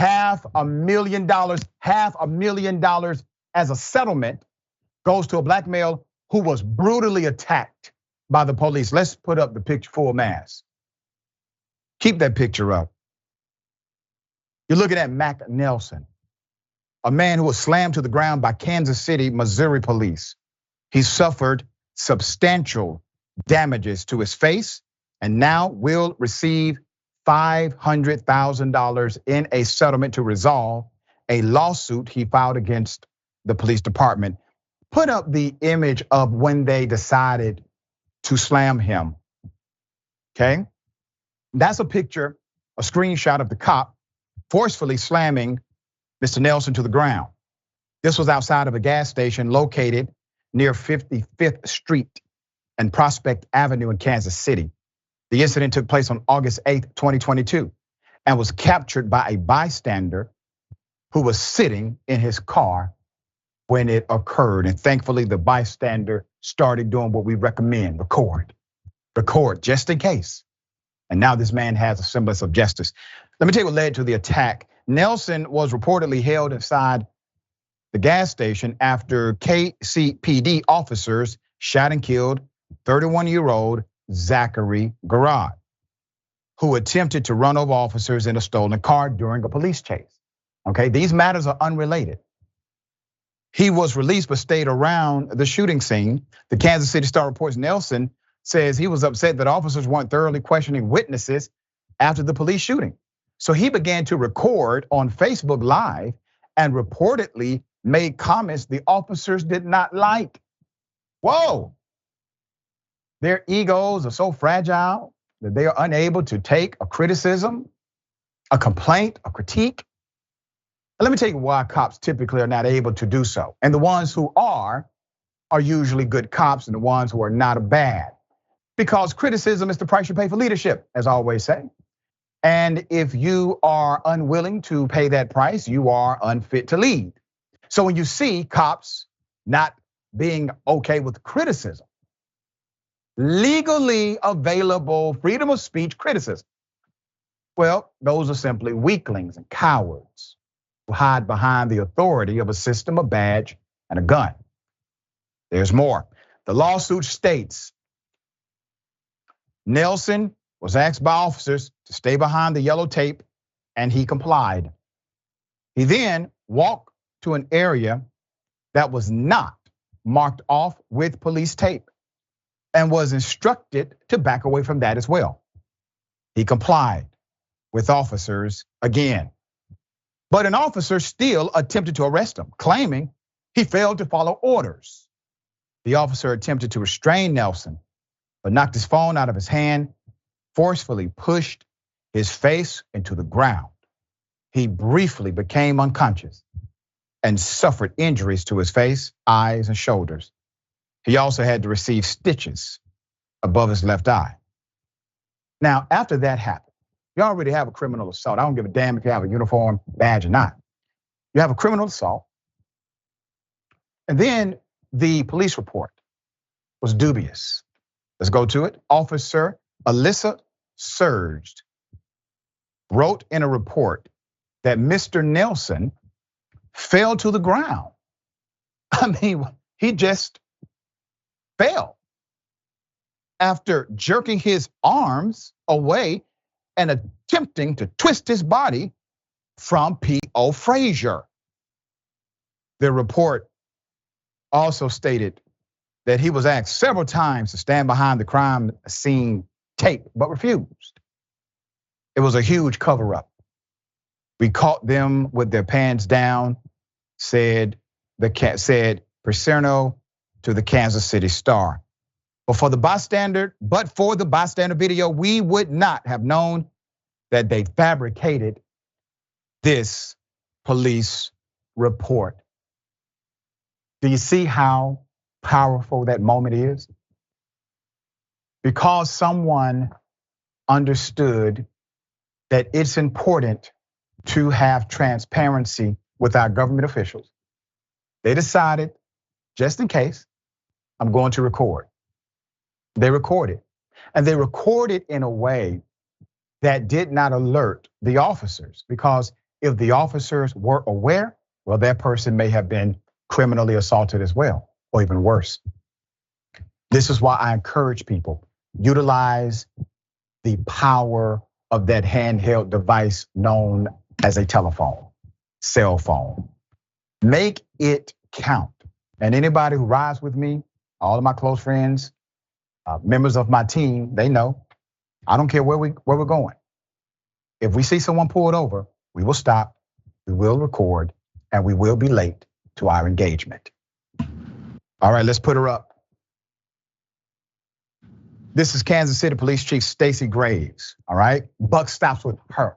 $500,000 as a settlement goes to a black male who was brutally attacked by the police. Let's put up the picture full mass. Keep that picture up. You're looking at Mack Nelson, a man who was slammed to the ground by Kansas City, Missouri police. He suffered substantial damages to his face and now will receive $500,000 in a settlement to resolve a lawsuit he filed against the police department. Put up the image of when they decided to slam him, okay? That's a picture, a screenshot of the cop forcefully slamming Mr. Nelson to the ground. This was outside of a gas station located near 55th Street and Prospect Avenue in Kansas City. The incident took place on August 8th, 2022, and was captured by a bystander who was sitting in his car when it occurred. And thankfully, the bystander started doing what we recommend: record just in case. And now this man has a semblance of justice. Let me tell you what led to the attack. Nelson was reportedly held inside the gas station after KCPD officers shot and killed 31-year-old Zachary Garrard, who attempted to run over officers in a stolen car during a police chase. Okay, these matters are unrelated. He was released but stayed around the shooting scene. The Kansas City Star reports Nelson says he was upset that officers weren't thoroughly questioning witnesses after the police shooting. So he began to record on Facebook Live and reportedly made comments the officers did not like. Whoa. Their egos are so fragile that they are unable to take a criticism, a complaint, a critique. Let me tell you why cops typically are not able to do so. And the ones who are usually good cops, and the ones who are not are bad. Because criticism is the price you pay for leadership, as I always say. And if you are unwilling to pay that price, you are unfit to lead. So when you see cops not being okay with criticism, legally available freedom of speech criticism, well, those are simply weaklings and cowards who hide behind the authority of a system, a badge, and a gun. There's more. The lawsuit states Nelson was asked by officers to stay behind the yellow tape, and he complied. He then walked to an area that was not marked off with police tape and was instructed to back away from that as well. He complied with officers again. But an officer still attempted to arrest him, claiming he failed to follow orders. The officer attempted to restrain Nelson, but knocked his phone out of his hand, forcefully pushed his face into the ground. He briefly became unconscious and suffered injuries to his face, eyes, and shoulders. He also had to receive stitches above his left eye. Now, after that happened, you already have a criminal assault. I don't give a damn if you have a uniform badge or not. You have a criminal assault. And then the police report was dubious. Let's go to it. Officer Alyssa Surged wrote in a report that Mr. Nelson fell to the ground. I mean, he just fell after jerking his arms away and attempting to twist his body from P.O. Frazier. The report also stated that he was asked several times to stand behind the crime scene tape, but refused. It was a huge cover-up. We caught them with their pants down, said Percerno to the Kansas City Star. But for the bystander video, we would not have known that they fabricated this police report. Do you see how powerful that moment is? Because someone understood that it's important to have transparency with our government officials. They decided, just in case, I'm going to record. They recorded, and they recorded in a way that did not alert the officers, because if the officers were aware, well, that person may have been criminally assaulted as well, or even worse. This is why I encourage people, utilize the power of that handheld device known as a telephone, cell phone. Make it count. And anybody who rides with me, all of my close friends, members of my team, they know, I don't care where we're going. If we see someone pulled over, we will stop, we will record, and we will be late to our engagement. All right, let's put her up. This is Kansas City Police Chief Stacey Graves, all right? Buck stops with her.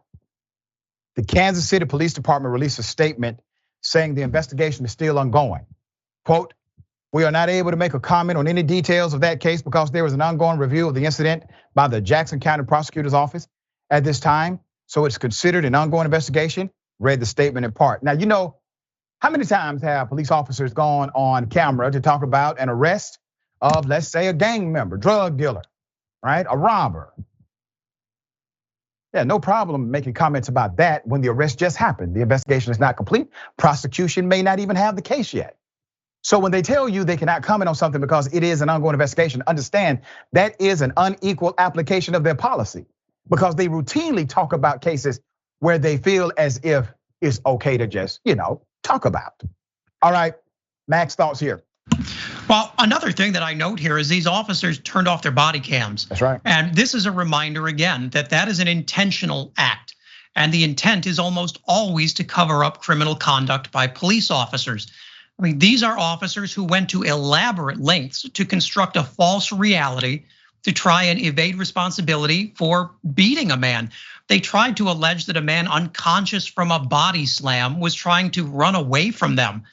The Kansas City Police Department released a statement saying the investigation is still ongoing. Quote, "We are not able to make a comment on any details of that case because there is an ongoing review of the incident by the Jackson County Prosecutor's Office at this time, so it's considered an ongoing investigation," read the statement in part. Now, you know, how many times have police officers gone on camera to talk about an arrest of, let's say, a gang member, drug dealer, right? A robber. Yeah, no problem making comments about that when the arrest just happened. The investigation is not complete. Prosecution may not even have the case yet. So when they tell you they cannot comment on something because it is an ongoing investigation, understand that is an unequal application of their policy, because they routinely talk about cases where they feel as if it's okay to just, talk about. All right, Max, thoughts here. Well, another thing that I note here is these officers turned off their body cams. That's right. And this is a reminder again that is an intentional act. And the intent is almost always to cover up criminal conduct by police officers. I mean, these are officers who went to elaborate lengths to construct a false reality to try and evade responsibility for beating a man. They tried to allege that a man unconscious from a body slam was trying to run away from them.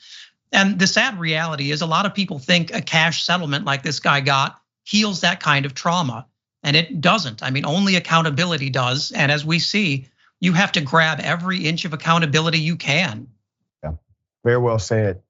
And the sad reality is a lot of people think a cash settlement like this guy got heals that kind of trauma. And it doesn't. I mean, only accountability does. And as we see, you have to grab every inch of accountability you can. Yeah, very well said.